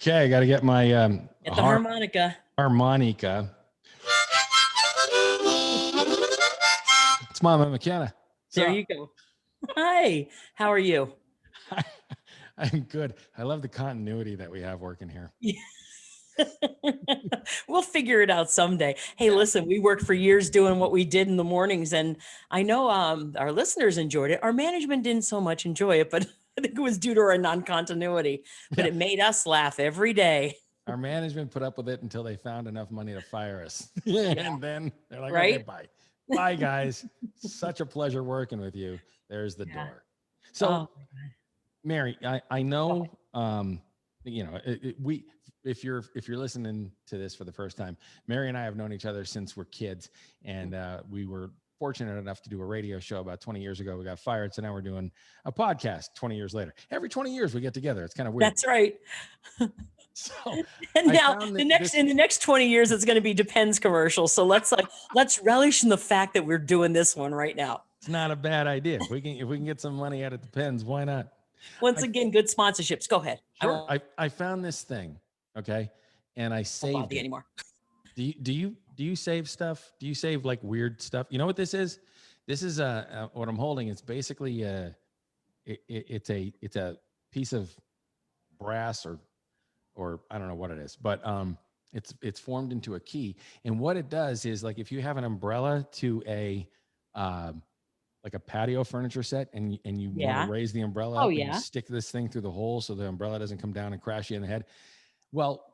Okay, I got to get my Get the harmonica. harmonica. It's Momma McKenna. There you go. Hi, how are you? I'm good. I love the continuity that we have working here. We'll figure it out someday. Hey, listen, we worked for years doing what we did in the mornings, and I know our listeners enjoyed it. Our management didn't so much enjoy it, but I think it was due to our non-continuity. But it made us laugh every day. Our management put up with it until they found enough money to fire us. And then they're like, okay, bye. Bye, guys. Such a pleasure working with you. There's the door. So, Mary, I know, you know, if you're listening to this for the first time, Mary and I have known each other since we're kids, and we were fortunate enough to do a radio show about 20 years ago. We got fired, so now we're doing a podcast 20 years later. Every 20 years we get together. It's kind of weird. That's right. So, and now in the next 20 years, it's going to be Depends commercial. So let's relish in the fact that we're doing this one right now. It's not a bad idea. If we can get some money out of Depends, why not? Once again, good sponsorships. Go ahead. Sure. I found this thing, okay, and I saved it. Anymore. Do you save stuff? Do you save like weird stuff? You know what this is? This is what I'm holding. It's basically it's a piece of brass or I don't know what it is, but it's formed into a key. And what it does is, like, if you have an umbrella to a like a patio furniture set, and you want to raise the umbrella up, and you stick this thing through the hole so the umbrella doesn't come down and crash you in the head. Well,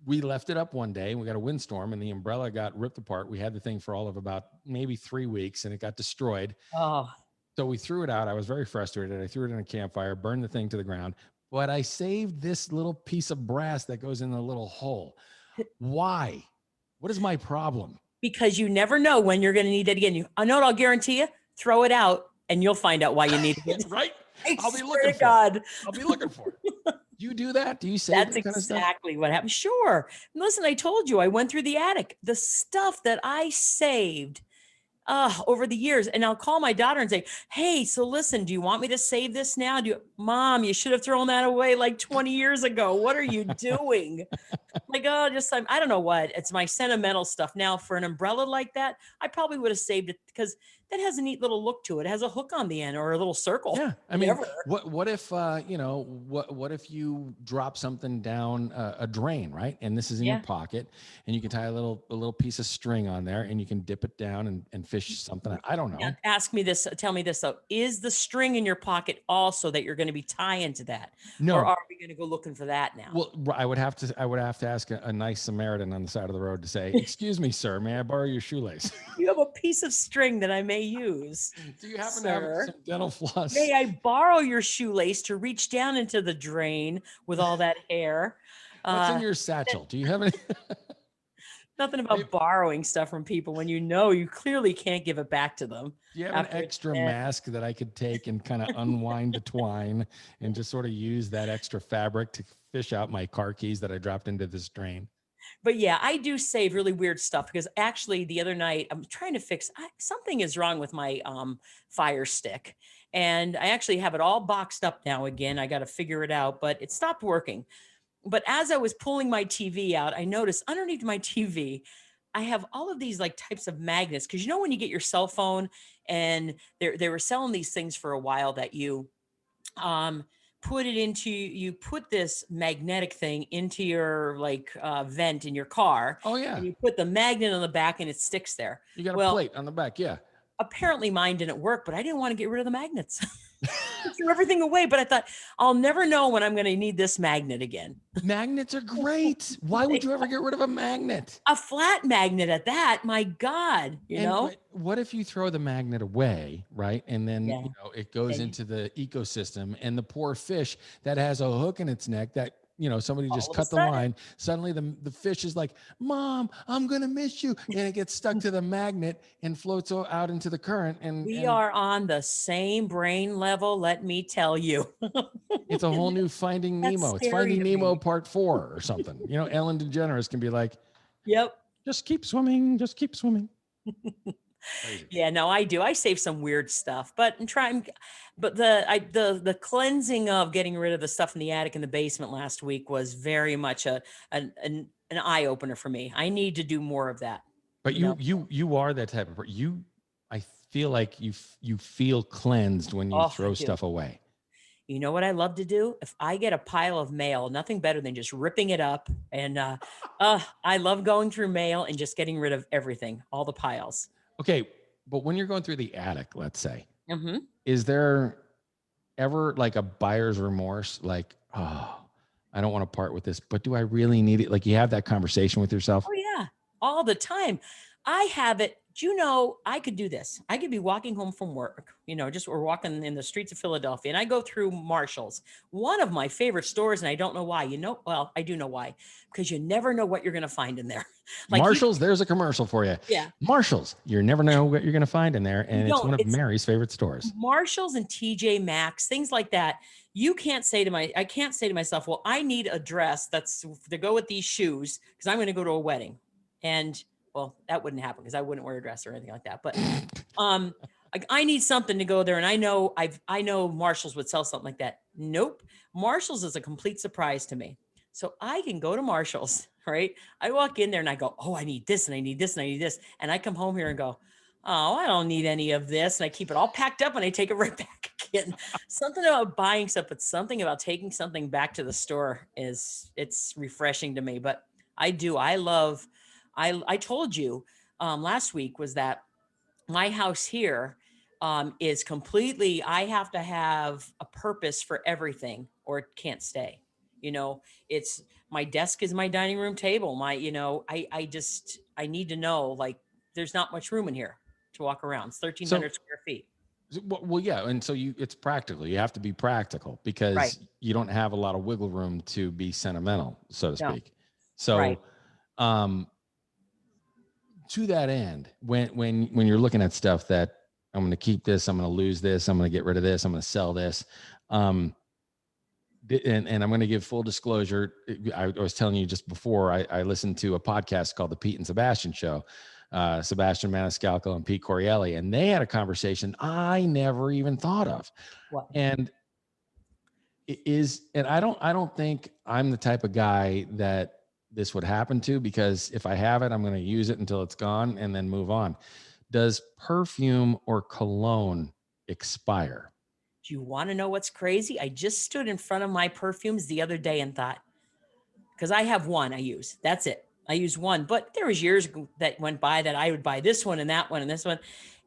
we left it up one day and we got a windstorm and the umbrella got ripped apart. We had the thing for all of about maybe 3 weeks and it got destroyed. Oh. So we threw it out. I was very frustrated. I threw it in a campfire, burned the thing to the ground, but I saved this little piece of brass that goes in the little hole. Why? What is my problem? Because you never know when you're going to need it again. I know what I'll guarantee you. Throw it out and you'll find out why you need it. Right? I'll be looking for it. I'll be looking for it. Do you do that? Do you save That's that kind of stuff? Exactly what happened. Sure. Listen, I told you I went through the attic. The stuff that I saved over the years. And I'll call my daughter and say, hey, so listen, do you want me to save this now? Mom, you should have thrown that away like 20 years ago. What are you doing? Like, I don't know what. It's my sentimental stuff. Now, for an umbrella like that, I probably would have saved it because that has a neat little look to it. It has a hook on the end or a little circle. Yeah. I mean, what if, what if you drop something down a drain, right? And this is in your pocket and you can tie a little piece of string on there and you can dip it down and fish something. I don't know. Now, tell me this though. Is the string in your pocket also that you're going to be tying to that? No. Or are we going to go looking for that now? Well, I would have to ask a nice Samaritan on the side of the road to say, excuse me, sir, may I borrow your shoelace? You have a piece of string that I may use. Do you happen to have some dental floss? May I borrow your shoelace to reach down into the drain with all that hair? What's in your satchel? Do you have any? Nothing about borrowing stuff from people when you clearly can't give it back to them. Do you have an extra mask that I could take and kind of unwind the twine and just sort of use that extra fabric to fish out my car keys that I dropped into this drain? But yeah, I do save really weird stuff because actually the other night I'm trying to fix something is wrong with my Fire Stick. And I actually have it all boxed up now again. I got to figure it out, but it stopped working. But as I was pulling my TV out, I noticed underneath my TV, I have all of these like types of magnets. Cause when you get your cell phone and they were selling these things for a while that you put this magnetic thing into your vent in your car. Oh yeah. And you put the magnet on the back and it sticks there. You got a plate on the back. Yeah. Apparently mine didn't work, but I didn't want to get rid of the magnets. I threw everything away, but I thought I'll never know when I'm going to need this magnet again. Magnets are great. Why would you ever get rid of a magnet? A flat magnet at that. My God, you know? What if you throw the magnet away, right? And then it goes into the ecosystem and the poor fish that has a hook in its neck that somebody just cut the line. Suddenly the fish is like, Mom, I'm going to miss you. And it gets stuck to the magnet and floats out into the current. And we are on the same brain level. Let me tell you. It's a whole new Finding Nemo. It's Finding Nemo Part 4 or something. Ellen DeGeneres can be like, yep. Just keep swimming. Just keep swimming. Crazy. Yeah, no, I do. I save some weird stuff, but and try and but the cleansing of getting rid of the stuff in the attic and the basement last week was very much an eye opener for me. I need to do more of that, But you know. you are that type of person. I feel like you feel cleansed when you Oh, I throw do. stuff away. You know what I love to do? If I get a pile of mail, nothing better than just ripping it up and I love going through mail and just getting rid of everything, all the piles. Okay, but when you're going through the attic, let's say, Mhm. is there ever like a buyer's remorse? Like, oh, I don't want to part with this, but do I really need it? Like you have that conversation with yourself. Oh, yeah, all the time. I have it. Do you know I could do this? I could be walking home from work, just we're walking in the streets of Philadelphia, and I go through Marshall's, one of my favorite stores, and I don't know why. Well, I do know why, because you never know what you're going to find in there. Like you, Marshalls, there's a commercial for you. yeah, Marshalls, you never know what you're going to find in there. you And it's don't. one of It's Mary's favorite stores. Marshalls and TJ Maxx, things like that. I can't say to myself, well, I need a dress that's to go with these shoes because I'm going to go to a wedding. And well, that wouldn't happen because I wouldn't wear a dress or anything like that. But um, I need something to go there. And I know Marshalls would sell something like that. Nope. Marshalls is a complete surprise to me. So I can go to Marshalls, right? I walk in there and I go, oh, I need this and I need this and I need this. And I come home here and go, oh, I don't need any of this. And I keep it all packed up and I take it right back again. Something about buying stuff, but something about taking something back to the store it's refreshing to me. But I do. I told you last week was that my house here is completely, I have to have a purpose for everything or it can't stay. You know, it's my desk is my dining room table. I need to know like there's not much room in here to walk around. It's So 1,300 square feet. well, yeah, and so it's practical. You have to be practical Right. because you don't have a lot of wiggle room to be sentimental, so to No. speak. Right. So, um, to that end, when you're looking at stuff that I'm going to keep this, I'm going to lose this, I'm going to get rid of this, I'm going to sell this, um, and I'm going to give full disclosure. I was telling you just before I listened to a podcast called the Pete and Sebastian Show, Sebastian Maniscalco and Pete Corielli, and they had a conversation I never even thought of. What? And and I don't think I'm the type of guy that this would happen to, because if I have it, I'm going to use it until it's gone and then move on. Does perfume or cologne expire? Do you want to know what's crazy? I just stood in front of my perfumes the other day and thought, because I have one I use. That's it. I use one, but there was years that went by that I would buy this one and that one and this one.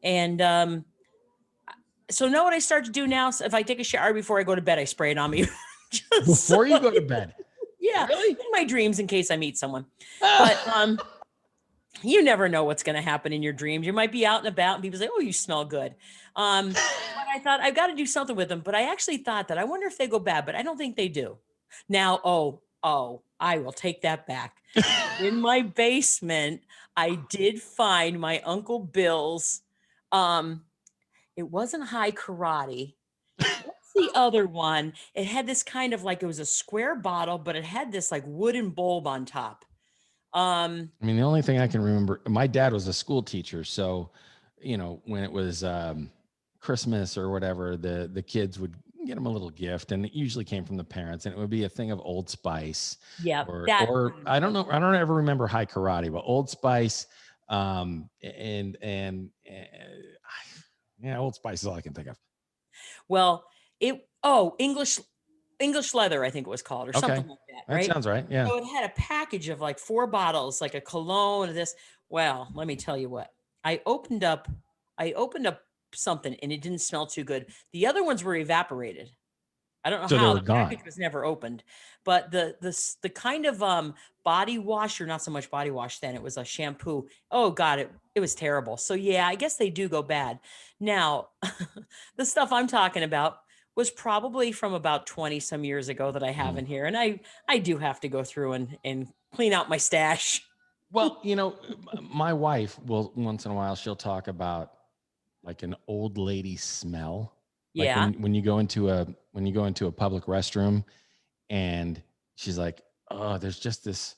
And so know what I start to do now? So if I take a shower before I go to bed, I spray it on me. Just Before you so- go to bed? yeah, Really? in my dreams in case I meet someone. But you never know what's going to happen in your dreams. You might be out and about and people say, oh, you smell good. But I thought I've got to do something with them. But I actually thought that I wonder if they go bad, but I don't think they do. Now, I will take that back. In my basement, I did find my Uncle Bill's. It wasn't high karate. What's the other one? It had this kind of like it was a square bottle, but it had this like wooden bulb on top. I mean, the only thing I can remember, my dad was a school teacher. So, when it was Christmas or whatever, the kids would get him a little gift, and it usually came from the parents, and it would be a thing of Old Spice, Yeah, or that or I don't know, I don't ever remember high karate, but Old Spice, yeah, Old Spice is all I can think of. well, English leather, I think it was called, or Okay, something like that, that right? sounds right. Yeah. So it had a package of like 4 bottles, like a cologne of this. Well, let me tell you what. I opened up something and it didn't smell too good. The other ones were evaporated. I don't know So they how were the gone. package was never opened, but the kind of body wash, or not so much body wash then, it was a shampoo. Oh God, it was terrible. So yeah, I guess they do go bad. Now, the stuff I'm talking about was probably from about 20 some years ago that I have in here. And I do have to go through and clean out my stash. Well, my wife will once in a while, she'll talk about like an old lady smell. Like Yeah. when you go into a public restroom, and she's like, "Oh, there's just this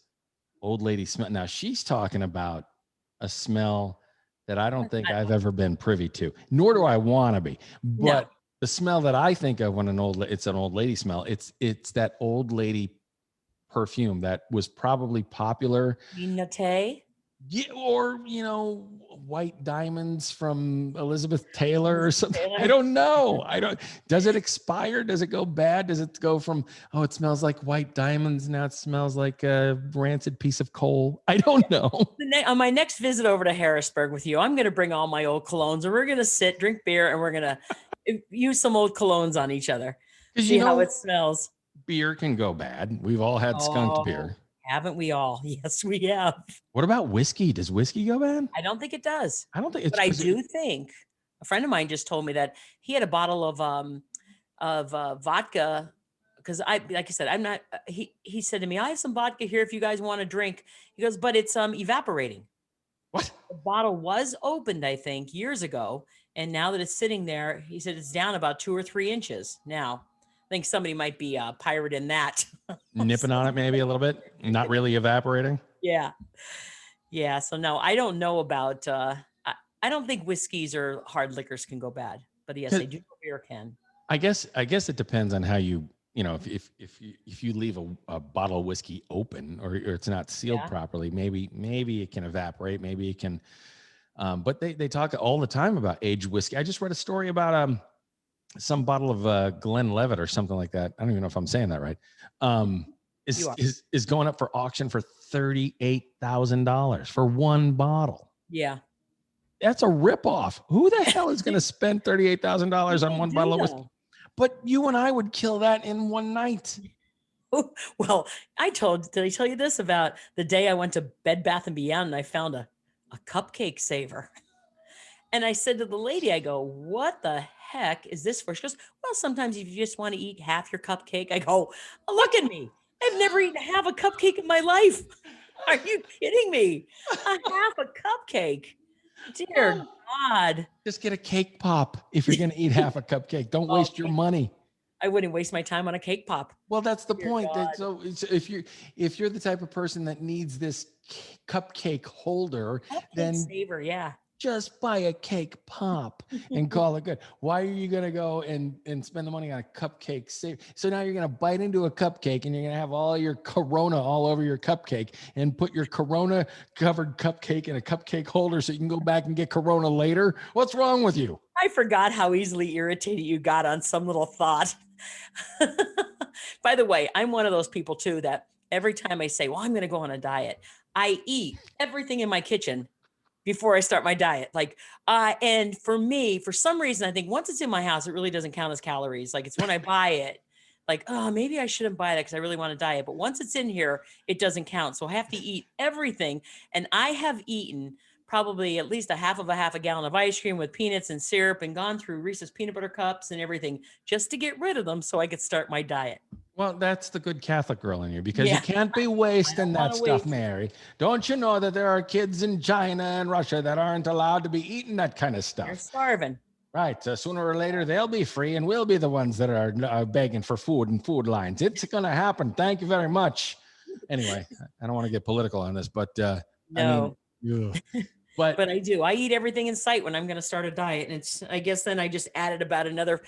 old lady smell." Now she's talking about a smell that I don't think I- I've ever been privy to, nor do I want to be. No. But the smell that I think of when it's an old lady smell, it's that old lady perfume that was probably popular. Nate? Yeah, or white diamonds from Elizabeth Taylor or Elizabeth something. I Taylor. don't know. I don't. Does it expire? Does it go bad? Does it go from, oh, it smells like white diamonds, now it smells like a rancid piece of coal? I don't know. On my next visit over to Harrisburg with you, I'm going to bring all my old colognes and we're going to sit, drink beer, and we're going to use some old colognes on each other. Because See how it smells. beer can go bad. We've all had skunked beer. Haven't we all? Yes, we have. What about whiskey? Does whiskey go bad? I don't think it does. I don't think it's. But I do think a friend of mine just told me that he had a bottle of vodka because like I said, I'm not. He said to me, "I have some vodka here if you guys want to drink." He goes, "But it's evaporating." What? The bottle was opened, I think, years ago, and now that it's sitting there, he said it's down about 2 or 3 inches now. I think somebody might be pirating that. Nipping on it maybe a little bit, not really evaporating. Yeah. Yeah. So no, I don't know about I don't think whiskeys or hard liquors can go bad. But yes, I do know beer can. I guess it depends on how if you leave a bottle of whiskey open or it's not sealed properly, maybe it can evaporate, maybe it can but they talk all the time about aged whiskey. I just read a story about some bottle of Glenlivet or something like that. I don't even know if I'm saying that right. Is going up for auction for $38,000 for one bottle. Yeah. That's a ripoff. Who the hell is going to spend $38,000 on one bottle of whiskey? But you and I would kill that in one night. Well, did I tell you this about the day I went to Bed Bath & Beyond and I found a cupcake saver? And I said to the lady, I go, "What the heck is this for?" She goes, "Well, sometimes if you just want to eat half your cupcake." I go, "Oh, look at me. I've never eaten half a cupcake in my life. Are you kidding me? A half a cupcake. Dear God. Just get a cake pop if you're going to eat half a cupcake. Don't waste your money. I wouldn't waste my time on a cake pop. Well, that's the point. So if you're the type of person that needs this cupcake holder, then saver, yeah. Just buy a cake pop and call it good. Why are you going to go and spend the money on a cupcake saver? So now you're going to bite into a cupcake and you're going to have all your Corona all over your cupcake and put your Corona covered cupcake in a cupcake holder so you can go back and get Corona later. What's wrong with you? I forgot how easily irritated you got on some little thought. By the way, I'm one of those people too that every time I say, well, I'm going to go on a diet, I eat everything in my kitchen before I start my diet. And for me, for some reason, I think once it's in my house, it really doesn't count as calories. Like it's when I buy it, maybe I shouldn't buy that because I really want to diet. But once it's in here, it doesn't count. So I have to eat everything. And I have eaten probably at least a half a gallon of ice cream with peanuts and syrup and gone through Reese's peanut butter cups and everything just to get rid of them so I could start my diet. Well, that's the good Catholic girl in you because you can't be wasting that stuff, Mary. Don't you know that there are kids in China and Russia that aren't allowed to be eating that kind of stuff? They're starving. Right. Sooner or later, they'll be free and we'll be the ones that are begging for food and food lines. It's going to happen. Thank you very much. Anyway, I don't want to get political on this, but no. I mean, but I do. I eat everything in sight when I'm going to start a diet. And I guess then I just added about another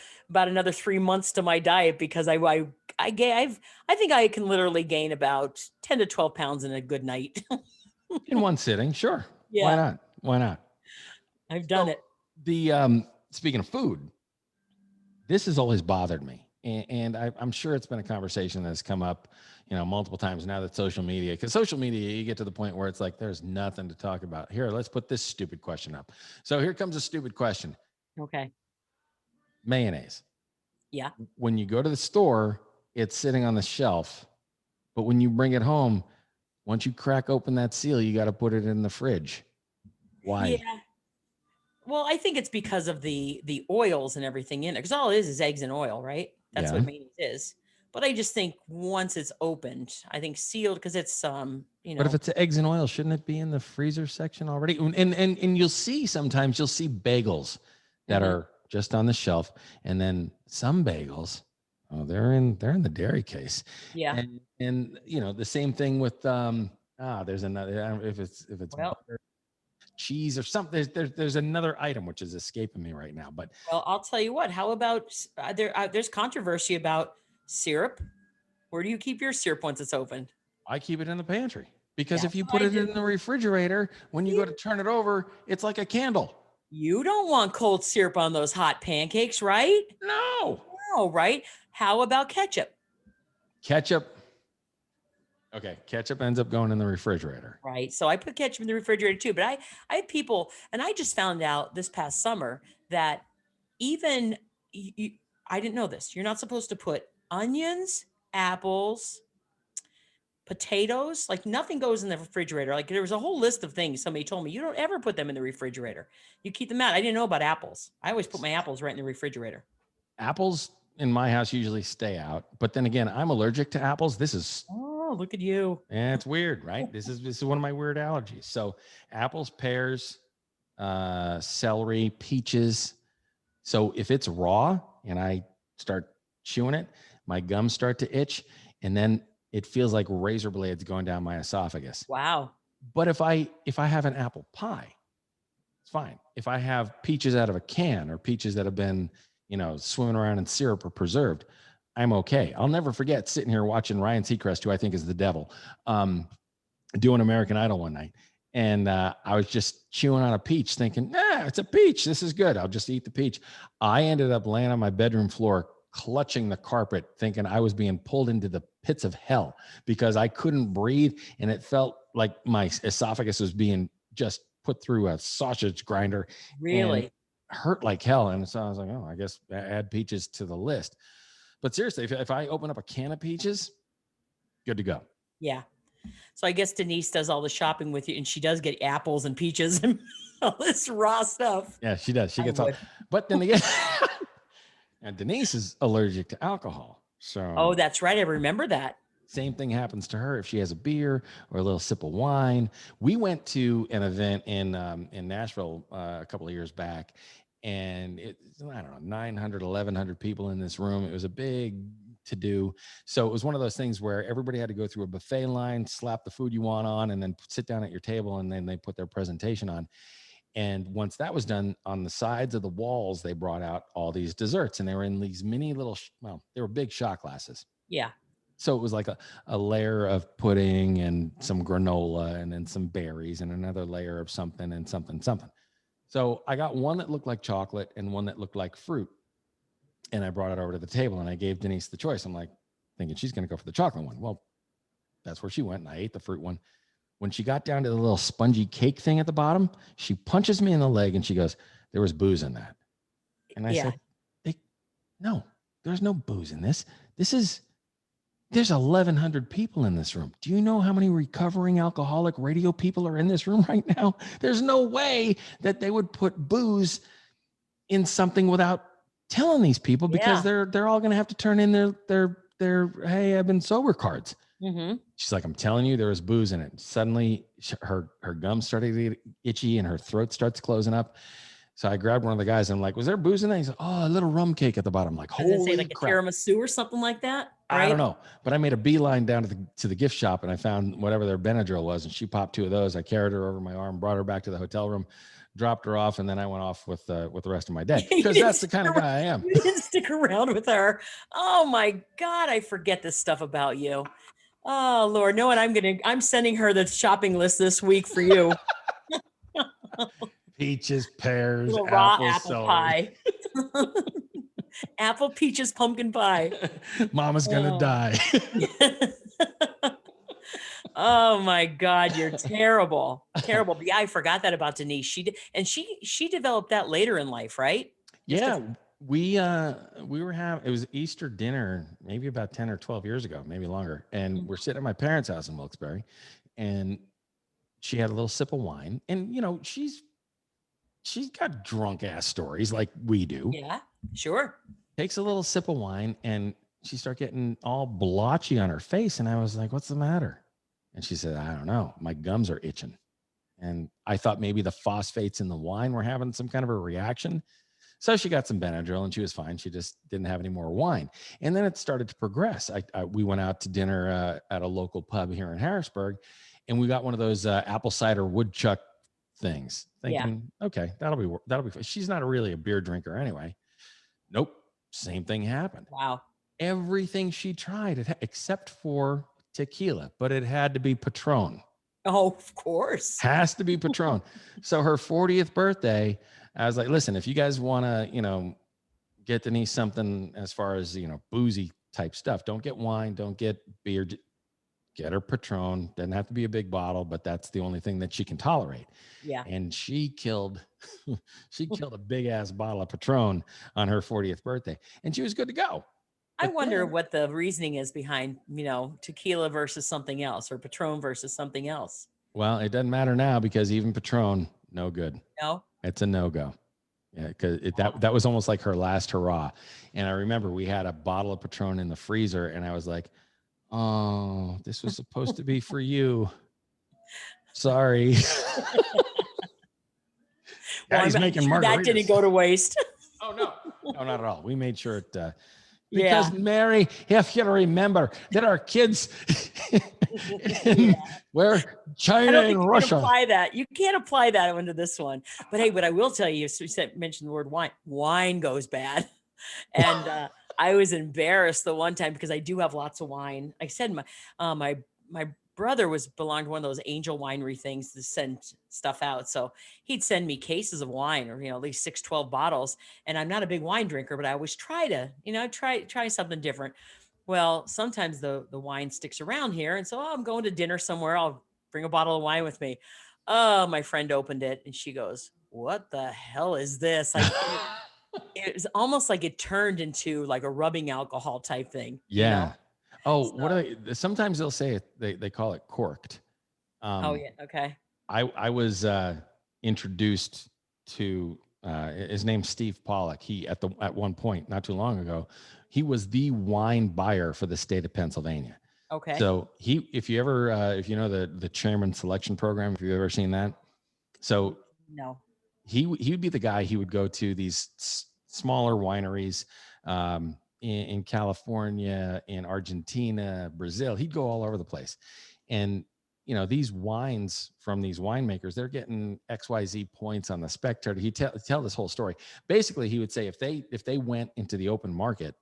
3 months to my diet because I think I can literally gain about 10 to 12 pounds in a good night. In one sitting. Sure. Yeah. Why not? I've done it. Speaking of food, this has always bothered me. And I'm sure it's been a conversation that's come up, multiple times now that social media, you get to the point where it's like, there's nothing to talk about. Here, let's put this stupid question up. So here comes a stupid question. Okay. Mayonnaise. Yeah. When you go to the store, it's sitting on the shelf, but when you bring it home, once you crack open that seal, you got to put it in the fridge. Why? Yeah. Well, I think it's because of the oils and everything in it. Because all it is eggs and oil, right? That's what mayonnaise is. But I just think once it's opened, I think sealed because it's But if it's eggs and oil, shouldn't it be in the freezer section already? And you'll see bagels that are just on the shelf, and then some bagels, they're in the dairy case. Yeah. And the same thing with there's another, if it's butter. cheese or something. There's another item which is escaping me right now, but Well, I'll tell you what. How about there's controversy about syrup. Where do you keep your syrup once it's opened? I keep it in the pantry because if That's you what put I it do. in the refrigerator, when you go to turn it over, it's like a candle. You don't want cold syrup on those hot pancakes, right? No. No, right? How about ketchup? Ketchup. Okay, ketchup ends up going in the refrigerator. Right. So I put ketchup in the refrigerator too. But I have people, and I just found out this past summer that even I didn't know this. You're not supposed to put onions, apples, potatoes, like nothing goes in the refrigerator. Like there was a whole list of things somebody told me you don't ever put them in the refrigerator. You keep them out. I didn't know about apples. I always put my apples right in the refrigerator. Apples in my house usually stay out, but then again, I'm allergic to apples. This is Oh, look at you. it's weird, right? This is one of my weird allergies. So apples, pears, celery, peaches. So if it's raw and I start chewing it, my gums start to itch, and then it feels like razor blades going down my esophagus. Wow. But if I have an apple pie, it's fine. If I have peaches out of a can or peaches that have been, swimming around in syrup or preserved, I'm okay. I'll never forget sitting here watching Ryan Seacrest, who I think is the devil, doing American Idol one night. And I was just chewing on a peach thinking, it's a peach. This is good. I'll just eat the peach. I ended up laying on my bedroom floor, clutching the carpet, thinking I was being pulled into the pits of hell because I couldn't breathe. And it felt like my esophagus was being just put through a sausage grinder. Really? And hurt like hell. And so I was like, oh, I guess add peaches to the list. But seriously, if I open up a can of peaches, good to go. Yeah. So I guess Denise does all the shopping with you, and she does get apples and peaches and all this raw stuff. Yeah, she does. She I gets all. would. But then again, and Denise is allergic to alcohol. So Oh, that's right. I remember that. same thing happens to her if she has a beer or a little sip of wine. We went to an event in Nashville a couple of years back, and I don't know, 900, 1,100 people in this room. It was a big to do. So it was one of those things where everybody had to go through a buffet line, slap the food you want on, and then sit down at your table, and then they put their presentation on. And once that was done, on the sides of the walls, they brought out all these desserts, and they were in these mini little, they were big shot glasses. Yeah. So it was like a layer of pudding and some granola and then some berries and another layer of something and something. So I got one that looked like chocolate and one that looked like fruit. And I brought it over to the table and I gave Denise the choice. I'm like thinking she's going to go for the chocolate one. Well, that's where she went, and I ate the fruit one. When she got down to the little spongy cake thing at the bottom, she punches me in the leg and she goes, "There was booze in that." And I said, "No, there's no booze in this. There's 1,100 people in this room. Do you know how many recovering alcoholic radio people are in this room right now? There's no way that they would put booze in something without telling these people, because they're all going to have to turn in their hey, I've been sober cards." Mm-hmm. She's like, "I'm telling you, there was booze in it." Suddenly her gums started to get itchy and her throat starts closing up. So I grabbed one of the guys and I'm like, "Was there booze in that?" He's like, "Oh, a little rum cake at the bottom." I'm like, Does it say holy like crap. a tiramisu or something like that? Right? I don't know, but I made a beeline down to the gift shop and I found whatever their Benadryl was, and she popped 2 of those. I carried her over my arm, brought her back to the hotel room, dropped her off, and then I went off with the rest of my day, because that's the kind of guy I am. You didn't stick around with her. Oh my God, I forget this stuff about you. Oh Lord, no, and I'm sending her the shopping list this week for you. Peaches, pears, Little raw apples, apple celery. pie. Apple, peaches, pumpkin pie. Mama's gonna die. Oh my God, you're terrible. Terrible. But yeah, I forgot that about Denise. She developed that later in life, right? Yeah, we were having, it was Easter dinner got about 10 or 12 years ago, maybe longer, and we're sitting at my parents' house in Wilkes-Barre, and she had a little sip of wine, and she's got drunk ass stories like we do. Yeah, sure. Takes a little sip of wine and she started getting all blotchy on her face, and I was like, "What's the matter?" And she said, "I don't know, my gums are itching." And I thought maybe the phosphates in the wine were having some kind of a reaction. So she got some Benadryl and she was fine. She just didn't have any more wine. And then it started to progress. We went out to dinner at a local pub here in Harrisburg, and we got one of those apple cider woodchuck things, Yeah. thinking, okay, that'll be fun. She's not really a beer drinker anyway. Nope. Same thing happened. Wow. Everything she tried, except for tequila, but it had to be Patron. Oh, of course. Has to be Patron. So her 40th birthday, I was like, listen, if you guys want to, get Denise something as far as, boozy type stuff, don't get wine, don't get beer, get her Patron. Doesn't have to be a big bottle, but that's the only thing that she can tolerate. Yeah. And she killed a big ass bottle of Patron on her 40th birthday, and she was good to go. I But wonder then, what the reasoning is behind, tequila versus something else or Patron versus something else. well, it doesn't matter now because even Patron, no good. No? It's a no-go. Yeah, because that was almost like her last hurrah. And I remember we had a bottle of Patron in the freezer, and I was like, "Oh, this was supposed to be for you. Sorry." Well, Daddy's I'm making sure that margaritas. didn't go to waste. Oh no, not at all. We made sure it. Yeah. Because Mary, you have to remember that our kids were I China don't think and you can Russia. apply that. You can't apply that into this one. But hey, what I will tell you, mentioned the word wine. Wine goes bad, and I was embarrassed the one time because I do have lots of wine. I said my brother belonged to one of those angel winery things to send stuff out, so he'd send me cases of wine, or at least 6, 12 bottles. And I'm not a big wine drinker, but I always try to try something different. Well, sometimes the wine sticks around here, and so I'm going to dinner somewhere. I'll bring a bottle of wine with me. Oh, my friend opened it and she goes, "What the hell is this?" Like it was almost like it turned into like a rubbing alcohol type thing. Yeah. Oh, what So, are they? Sometimes they'll say it. They call it corked. oh yeah, okay, I was introduced to his name's Steve Pollock. He at one point not too long ago, he was the wine buyer for the state of Pennsylvania. okay. So if you ever if you know the chairman selection program, if you've ever seen that, so No, he would be the guy. He would go to these smaller wineries in California, in Argentina, Brazil. He'd go all over the place, and these wines from these winemakers, they're getting XYZ points on the Spectator. He tell this whole story. Basically, he would say if they went into the open market,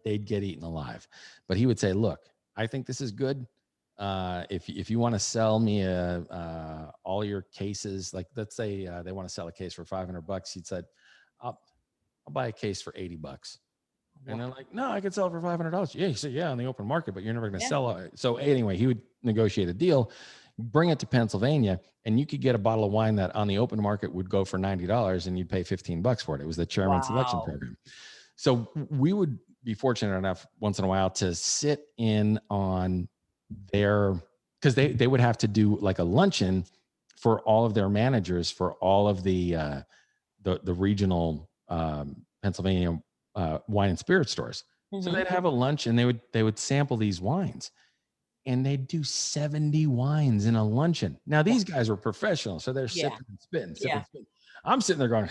they'd get eaten alive. But he would say, look, I think this is good. If you want to sell me all your cases, like let's say they want to sell a case for $500, he'd said, I'll buy a case for $80. And they're like, no, I could sell it for $500. Yeah, he said, yeah, on the open market, but you're never going to sell it. So anyway, he would negotiate a deal, bring it to Pennsylvania, and you could get a bottle of wine that on the open market would go for $90, and you'd pay $15 for it. It was the chairman selection program. So we would be fortunate enough once in a while to sit in on because they would have to do like a luncheon for all of their managers for all of the regional Pennsylvania wine and spirit stores. So they'd have a lunch and they would sample these wines, and they'd do 70 wines in a luncheon. Now these guys were professionals, so they're sipping and spitting, sipping, spitting. I'm sitting there going,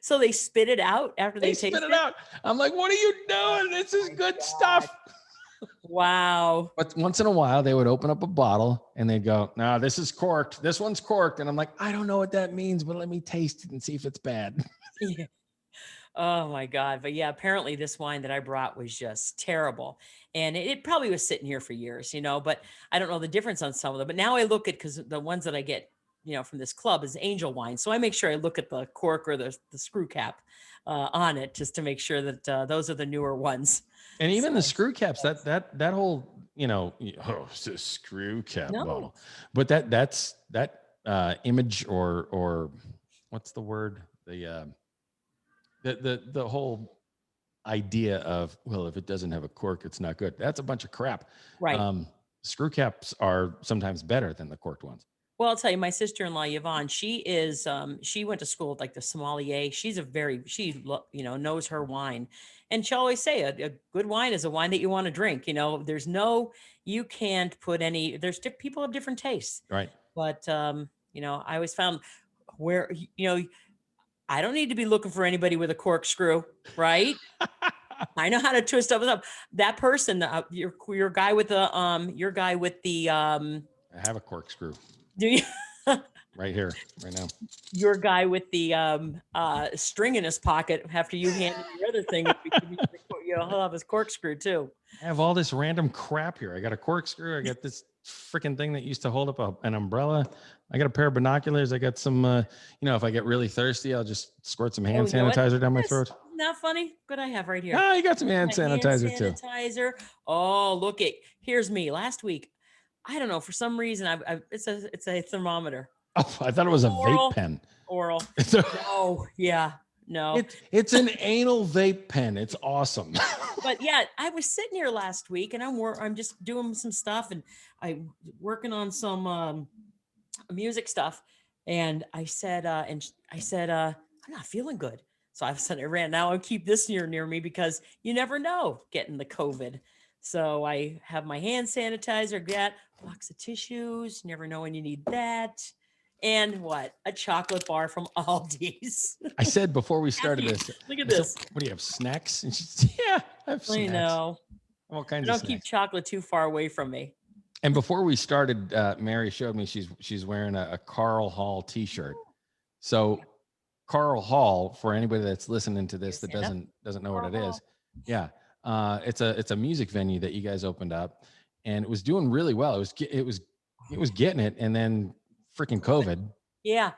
so they spit it out after they spit taste it out. I'm like, what are you doing? This is good stuff. Wow. But once in a while, they would open up a bottle and they'd go, no, this is corked. This one's corked. And I'm like, I don't know what that means, but let me taste it and see if it's bad. Yeah. Oh my God. But yeah, apparently this wine that I brought was just terrible. And it probably was sitting here for years, but I don't know the difference on some of them. But now I look at, because the ones that I get, from this club is angel wine. So I make sure I look at the cork or the screw cap on it just to make sure that those are the newer ones. And even the screw caps, that whole, it's a screw cap bottle. But that's image or what's the word? The whole idea of, well, if it doesn't have a cork, it's not good. That's a bunch of crap. Right. Screw caps are sometimes better than the corked ones. Well, I'll tell you, my sister-in-law, Yvonne, she went to school with like the sommelier. She knows her wine. And she'll always say a good wine is a wine that you want to drink. You can't put people have different tastes. Right. But, I always found where, I don't need to be looking for anybody with a corkscrew, right? I know how to twist stuff up. That person, your guy with the I have a corkscrew Do you? right here, right now. Your guy with the string in his pocket after you handed your other thing will be giving you he'll have his corkscrew too. I have all this random crap here. I got a corkscrew. I got this freaking thing that used to hold up an umbrella. I got a pair of binoculars. I got some, if I get really thirsty, I'll just squirt some hand Oh, you know what? sanitizer down my Yes. throat. Isn't that funny? What I have right here. Ah, you got some hand My hand sanitizer too. sanitizer. Oh, look it. Here's me. Last week, I don't know, for some reason, it's a thermometer. Oh, I thought it was a vape pen. Oral. It's a, Oh, yeah. No. it's an anal vape pen. It's awesome. But yeah, I was sitting here last week and I'm just doing some stuff and I'm working on some music stuff. And I said, I'm not feeling good. So I said, I ran. Now I'll keep this near me because you never know getting the COVID. So I have my hand sanitizer, got box of tissues. Never know when you need that. And what? A chocolate bar from Aldi's. I said before we started this, Look at I said, this. what do you have? Snacks? And she said, yeah, I have I snacks. know. All kinds Don't of snacks. keep chocolate too far away from me. And before we started, Mary showed me she's wearing a Karl Hall T-shirt. So Karl Hall, for anybody that's listening to this that doesn't know what it is, yeah, it's a music venue that you guys opened up, and it was doing really well. It was getting it, and then freaking COVID. Yeah,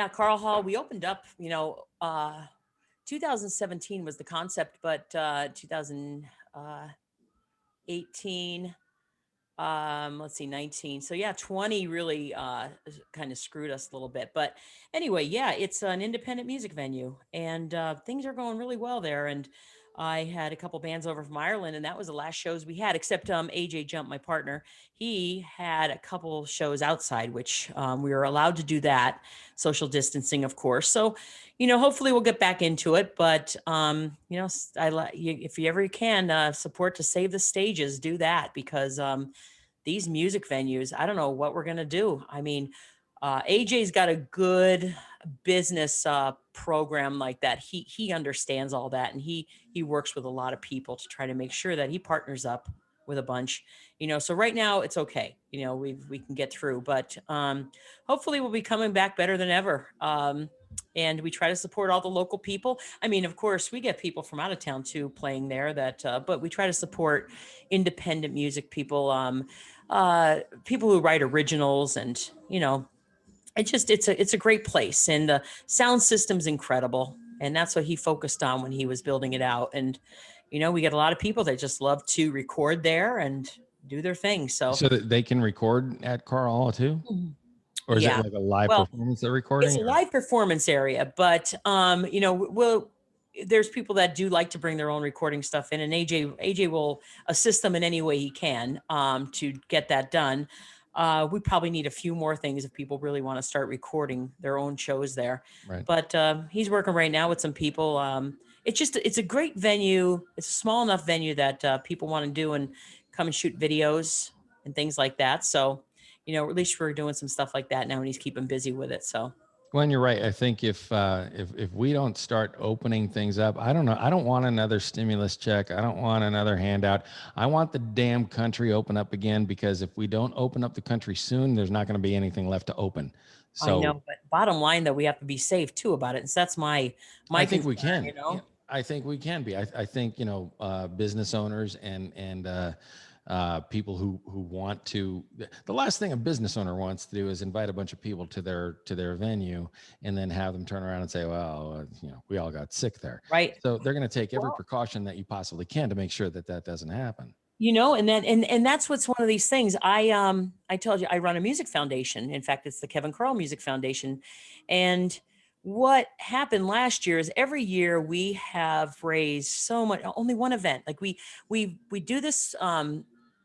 Karl Hall. We opened up, 2017 was the concept, but 2018, let's see, 19. So yeah, 20 really kind of screwed us a little bit. But anyway, yeah, it's an independent music venue, and things are going really well there. And I had a couple bands over from Ireland, and that was the last shows we had, except AJ Jump, my partner. He had a couple shows outside, which we were allowed to do that, social distancing, of course. So, hopefully we'll get back into it. But, if you ever can support to save the stages, do that because these music venues, I don't know what we're going to do. I mean, AJ's got a good business program like that. He understands all that, and he works with a lot of people to try to make sure that he partners up with a bunch. So right now it's okay. We can get through, but hopefully we'll be coming back better than ever. And we try to support all the local people. I mean, of course, we get people from out of town too playing there. But we try to support independent music people, people who write originals, and it's a great place, and the sound system's incredible, and that's what he focused on when he was building it out. And we get a lot of people that just love to record there and do their thing. So that they can record at Karl Hall too. Or is it like a live performance they're recording? It's a live performance area, but there's people that do like to bring their own recording stuff in, and AJ will assist them in any way he can to get that done. We probably need a few more things if people really want to start recording their own shows there. Right. But he's working right now with some people. It's a great venue. It's a small enough venue that people want to do and come and shoot videos and things like that. So, at least we're doing some stuff like that now, and he's keeping busy with it. So. Well, you're right. I think if we don't start opening things up, I don't know. I don't want another stimulus check. I don't want another handout. I want the damn country open up again, because if we don't open up the country soon, there's not going to be anything left to open. So I know, but bottom line, though, we have to be safe too about it. And so that's my I think concern, we can. Yeah, I think we can be. I think business owners and people who want to. The last thing a business owner wants to do is invite a bunch of people to their venue and then have them turn around and say, well, we all got sick there. Right. So they're going to take every precaution that you possibly can to make sure that doesn't happen. And that's what's one of these things. I told you I run a music foundation. In fact, it's the Kevin Karl Music Foundation. And what happened last year is every year we have raised so much, only one event. Like we do this,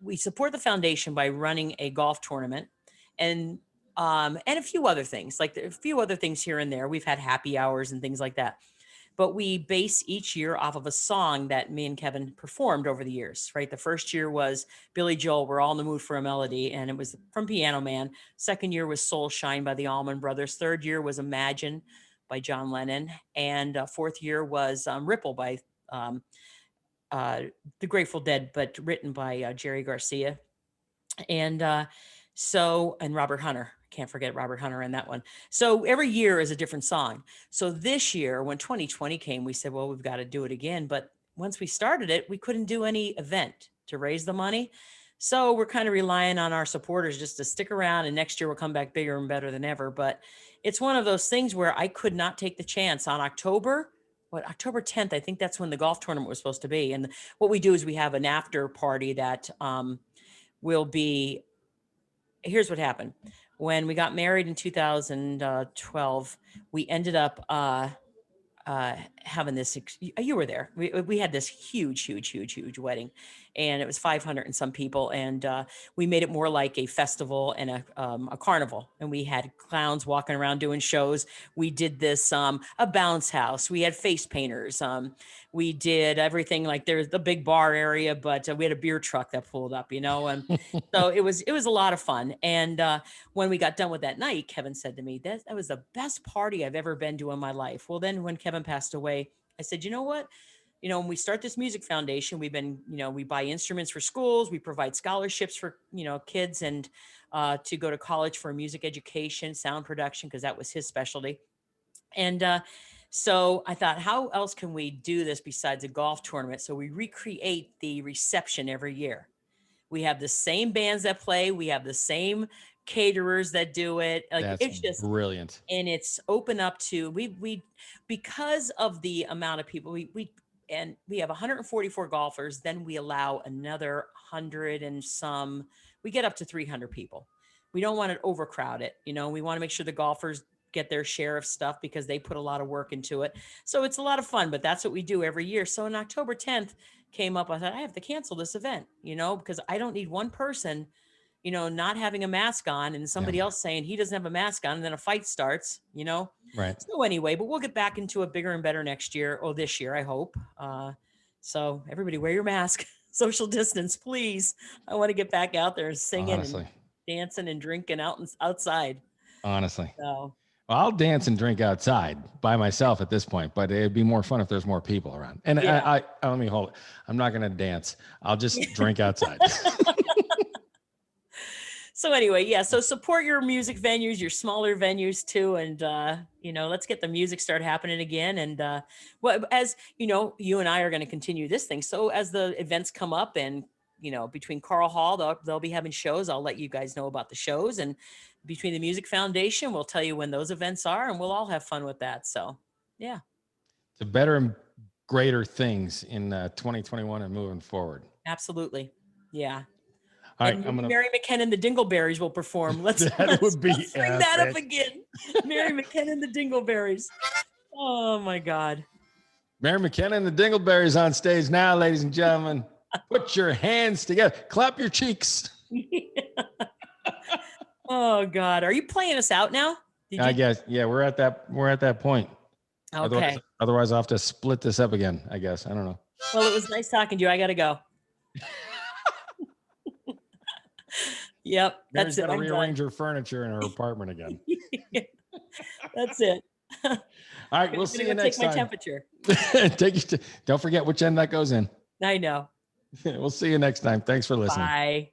we support the foundation by running a golf tournament and a few other things, like a few other things here and there. We've had happy hours and things like that. But we base each year off of a song that me and Kevin performed over the years, right? The first year was Billy Joel, We're All in the Mood for a Melody, and it was from Piano Man. Second year was Soul Shine by the Allman Brothers. Third year was Imagine by John Lennon. And fourth year was Ripple by the Grateful Dead, but written by Jerry Garcia. And So, and Robert Hunter, can't forget Robert Hunter in that one. So every year is a different song. So this year, when 2020 came, we said, well, we've got to do it again. But once we started it, we couldn't do any event to raise the money. So we're kind of relying on our supporters just to stick around, and next year we'll come back bigger and better than ever. But it's one of those things where I could not take the chance on October 10th. I think that's when the golf tournament was supposed to be. And what we do is we have an after party that will be, here's what happened. When we got married in 2012, we ended up having this, you were there. We had this huge wedding, and it was 500 and some people. And we made it more like a festival and a carnival. And we had clowns walking around doing shows. We did this, a bounce house. We had face painters. We did everything, like there's the big bar area, but we had a beer truck that pulled up, and so it was a lot of fun. And when we got done with that night, Kevin said to me, that was the best party I've ever been to in my life. Well, then when Kevin passed away, I said, you know what? When we start this music foundation, we've been, we buy instruments for schools, we provide scholarships for, kids and to go to college for music education, sound production, because that was his specialty. And so I thought, how else can we do this besides a golf tournament? So we recreate the reception every year. We have the same bands that play. We have the same caterers that do it. Like, That's it's just brilliant. and it's open up to we because of the amount of people we have 144 golfers. Then we allow another 100 and some. We get up to 300 people. We don't want to overcrowd it. We want to make sure the golfers get their share of stuff because they put a lot of work into it. So it's a lot of fun, but that's what we do every year. So on October 10th came up, I thought I have to cancel this event, because I don't need one person, not having a mask on and somebody else saying he doesn't have a mask on, and then a fight starts, Right. So anyway, but we'll get back into it bigger and better next year, or this year, I hope. So everybody wear your mask, social distance, please. I want to get back out there singing Honestly. and dancing and drinking outside. Honestly. So Well, I'll dance and drink outside by myself at this point, but it'd be more fun if there's more people around. And Yeah. I let me hold it. I'm not going to dance. I'll just drink outside. So anyway, yeah. So support your music venues, your smaller venues too. And, let's get the music start happening again. And as you and I are going to continue this thing. So as the events come up and, between Karl Hall, they'll be having shows. I'll let you guys know about the shows. And between the Music Foundation, we'll tell you when those events are, and we'll all have fun with that. So, yeah. To better and greater things in 2021 and moving forward. Absolutely. Yeah. All right, And Mary McKenna and the Dingleberries will perform. Let's bring that up again. Mary McKenna and the Dingleberries. Oh my God. Mary McKenna and the Dingleberries on stage now, ladies and gentlemen. Put your hands together. Clap your cheeks. Oh God. Are you playing us out now? I guess. Yeah, we're at that point. Okay. Otherwise I'll have to split this up again, I guess. I don't know. Well, it was nice talking to you. I got to go. Yep. Mary's That's it. got to I'm rearrange done. her furniture in her apartment again. That's it. All right, we'll see you next time. Take my temperature. Don't forget which end that goes in. I know. We'll see you next time. Thanks for listening. Bye.